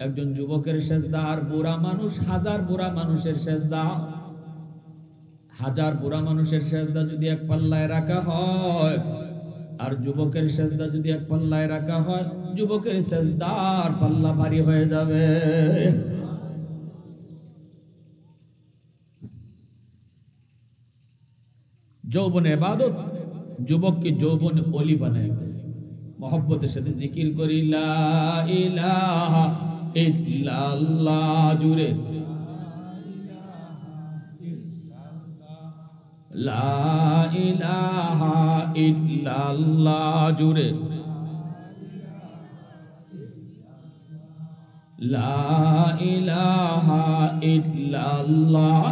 একজন যুবকের সেজদা, আর বুড়া মানুষ হাজার বুড়া মানুষের সেজদা, হাজার বুড়া মানুষের সেজদা যদি এক পাল্লায় রাখা হয়, আর যুবকের সেজদা যদি এক পাল্লায় রাখা হয়, যুবকের সেজদার পাল্লা ভারী হয়ে যাবে। যৌবনের ইবাদত যুবককে যৌবনে ওলি বানায় দেয়। মহব্বতের সাথে জিকির করি, লা ইলাহা ইল্লাল্লাহ, জুড়ে লা ইলাহা ইল্লাল্লাহ, জুড়ে লা ইলাহা ইল্লাল্লাহ,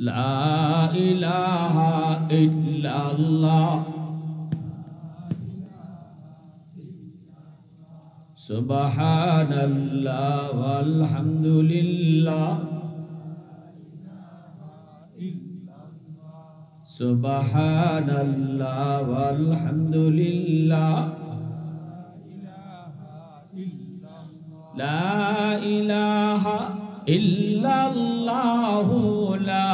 লা ইলাহা ইল্লাল্লাহ, সুবহানাল্লাহ ওয়ালহামদুলিল্লাহ, সুবহানাল্লাহ ওয়ালহামদুলিল্লাহ, লা ইলাহা ইল্লাল্লাহু, লা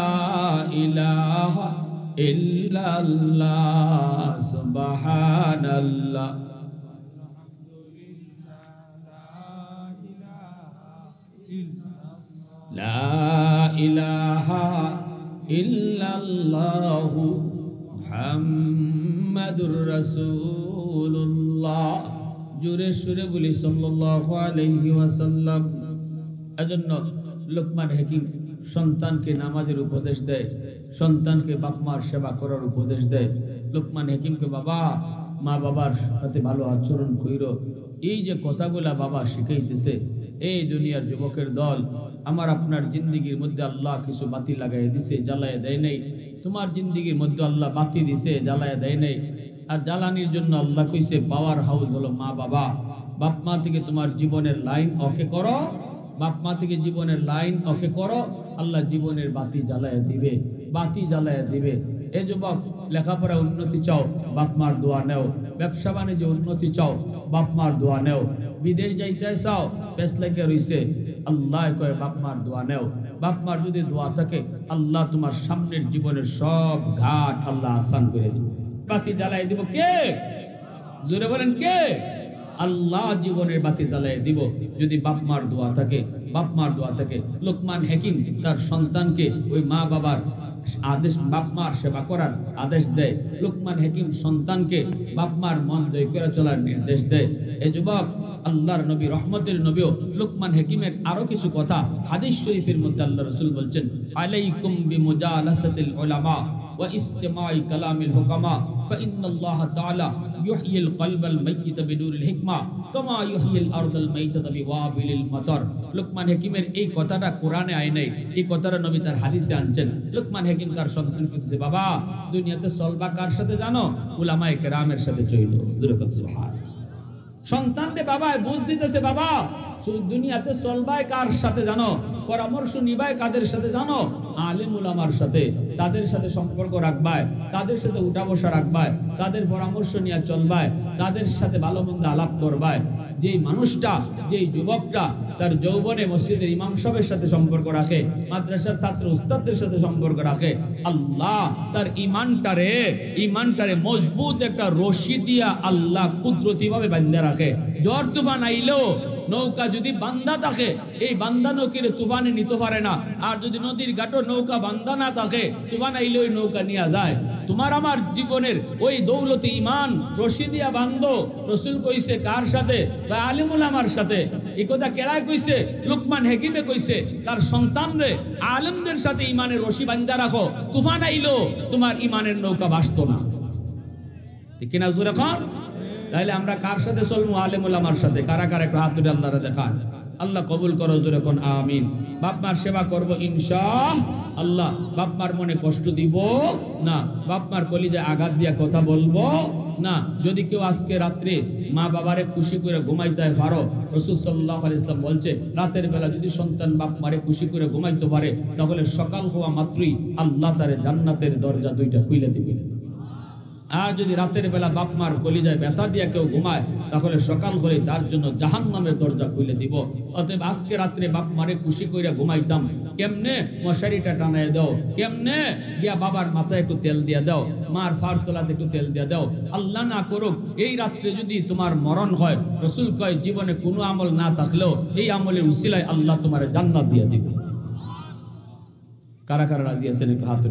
ইলাহা ইল্লাল্লাহ, সুবহানাল্লাহ, লা ইলাহা ইল্লাল্লাহু মুহাম্মাদুর রাসূলুল্লাহ। জোরে সুরে বলি সাল্লাল্লাহু আলাইহি ওয়াসাল্লাম। এজন্য লোকমান হাকিম সন্তানকে নামাজের উপদেশ দেয়, সন্তানকে বাপ মার সেবা করার উপদেশ দেয়। লোকমান হাকিমকে বাবা মা বাবার সাথে ভালো আচরণ কইরো, এই যে কথাগুলা বাবা শিখাইতেছে। এই দুনিয়ার যুবকের দল, আমার আপনার জিন্দিগির মধ্যে আল্লাহ কিছু বাতি লাগাই দিছে, জ্বালায় দেয় নাই। তোমার জিন্দিগির মধ্যে আল্লাহ বাতি দিছে, জ্বালায় দেয় নাই। আর জ্বালানির জন্য আল্লাহ কইছে পাওয়ার হাউস হলো মা বাবা। বাপ মা থেকে তোমার জীবনের লাইন ওকে করো, বাপ মা থেকে জীবনের লাইন ওকে করো, আল্লাহ জীবনের বাতি জ্বালায় দিবে, বাতি জ্বালায় দিবে। এই যুবক, লেখাপড়া উন্নতি চাও, বাপ মার দোয়া নেও। ব্যবসা বাণিজ্যে উন্নতি চাও, বাপ মার দোয়া নেও। বিদেশ যাইতে চাও, পেস লেগে রইছে, আল্লাহ কয় বাপ মার দোয়া নেও। বাপ মার যদি দোয়া থাকে, আল্লাহ তোমার সামনের জীবনের সব ঘাট আল্লাহ আসান করে দিবে। বাতি জ্বালাই দিব কে? জোরে বলেন কে? আল্লাহ জীবনের বাতি জ্বালাই দিব যদি বাপ মার দোয়া থাকে, বাপ মার দোয়া থাকে। লোকমান হাকিম তার সন্তানকে ওই মা বাবার আদেশ, বাপ মার সেবা করার আদেশ দেয়। লোকমান হাকিম সন্তানকে বাপ মার মন জয় করে চলার নির্দেশ দেয়। এই যুবক, আল্লাহর নবী, রহমতের নবীও লোকমান হাকিমের আরো কিছু কথা হাদিস শরীফের মধ্যে আল্লাহ রাসূল বলছেন, আলাইকুম বিমুজালাসাতিল উলামা ওয়া ইসতিমাই কালামিল হুকামা ফাইন্নাল্লাহ তাআলা ইউহয়িল কলবাল মাইয়িতা বিনুরিল হিকমা কামা ইউহয়িল আরদাল মাইতাতা বিওয়াবিলিল মাতার। লোকমান হাকিমের এই কথাটা কোরআনে আয় নাই, এই কথাটা নবী তার হাদিসে আনছেন। লোকমান হাকিম তার সন্তানকে বলছে, বাবা দুনিয়াতে চলবা কার সাথে জানো? উলামায়ে কেরামের সাথে চইলো। সুবহানাল্লাহ। সন্তানকে বাবা বুঝ দিতেছে, বাবা দুনিয়াতে চলবাই কার সাথে জানো? পরামর্শ নিবাই কাদের সাথে জানো? আলেম উলামার সাথে। তাদের সাথে সম্পর্ক রাখবাই, তাদের সাথে উঠা বসা রাখবাই, তাদের পরামর্শ নিয়ে চলবাই, তাদের সাথে ভালো মন্দ আলাপ করবাই। যেই মানুষটা, যেই যুবকটা তার যৌবনে মসজিদের ইমাম সাহেবের সাথে সম্পর্ক রাখে, মাদ্রাসার ছাত্র উস্তাদদের সাথে সম্পর্ক রাখে, আল্লাহ তার ইমানটারে মজবুত একটা রশি দিয়া আল্লাহ কুদরতি ভাবে বান্ধা রাখে। ঝড় তুফান আইলেও নৌকা যদি বান্ধা থাকে, এই বান্ধা নৌকিরে তুফানে নিতে পারে না। আর যদি নদীর ঘাটও নৌকা বান্ধা না থাকে, তুফান আইলে ওই নৌকা নিয়ে যায়। তোমার আমার জীবনের ওই দৌলতে ইমান রশি দিয়া বান্ধো। রাসূল কইছে কার সাথে? আলেম উলামার সাথে। এই কথা কেরায় কইছে? লোকমান হাকিমে কইছে তার সন্তানরে আলেমদের সাথে ইমানের রশি বান্ধা রাখো, তুফান আইলো তোমার ইমানের নৌকা ভাসতো না। ঠিক কিনা জোরে কর? তাহলে আমরা কার সাথে চলবো? আলেম উলামার সাথে। কারা কারা একটু হাত তুলে আল্লাহরে দেখান। আল্লাহ কবুল করো, জোরে কোন আমিন। বাপ মার সেবা করবো ইনশাআল্লাহ। বাপ মার মনে কষ্ট দিব না, বাপ মার কলিজায় আঘাত দিয়া কথা বলবো না। যদি কেউ আজকে রাত্রে মা বাবারে খুশি করে ঘুমাইতে পারো, রাসূল সাল্লাল্লাহু আলাইহি ওয়াসাল্লাম বলছে রাতের বেলা যদি সন্তান বাপ মারে খুশি করে ঘুমাইতে পারে, তাহলে সকাল হওয়া মাত্রই আল্লাহ তারে জান্নাতের দরজা দুইটা খুলে দিবে। আর যদি রাতের বেলা বাপ মার কলিজায় ব্যথা দিয়া কেউ ঘুমায়, তাহলে সকাল হলে তার জন্য জাহান্নামের দরজা খুলে দিব। অতএব আজকে রাত্রে বাপ মারে খুশি কইরা ঘুমাইতাম, কেমনে? মশারিটা টানায় দাও, কেমনে? গিয়া বাবার মাথায় একটু তেল দিয়া দাও, মার ফার তোলাতে একটু তেল দিয়া দাও। আল্লাহ না করুক এই রাত্রে যদি তোমার মরণ হয়, রাসূল কয় জীবনে কোনো আমল না থাকলেও এই আমলের উসিলায় আল্লাহ তোমার জান্নাত দিয়া দিবে। কারা কারা রাজি আছেন একটু হাত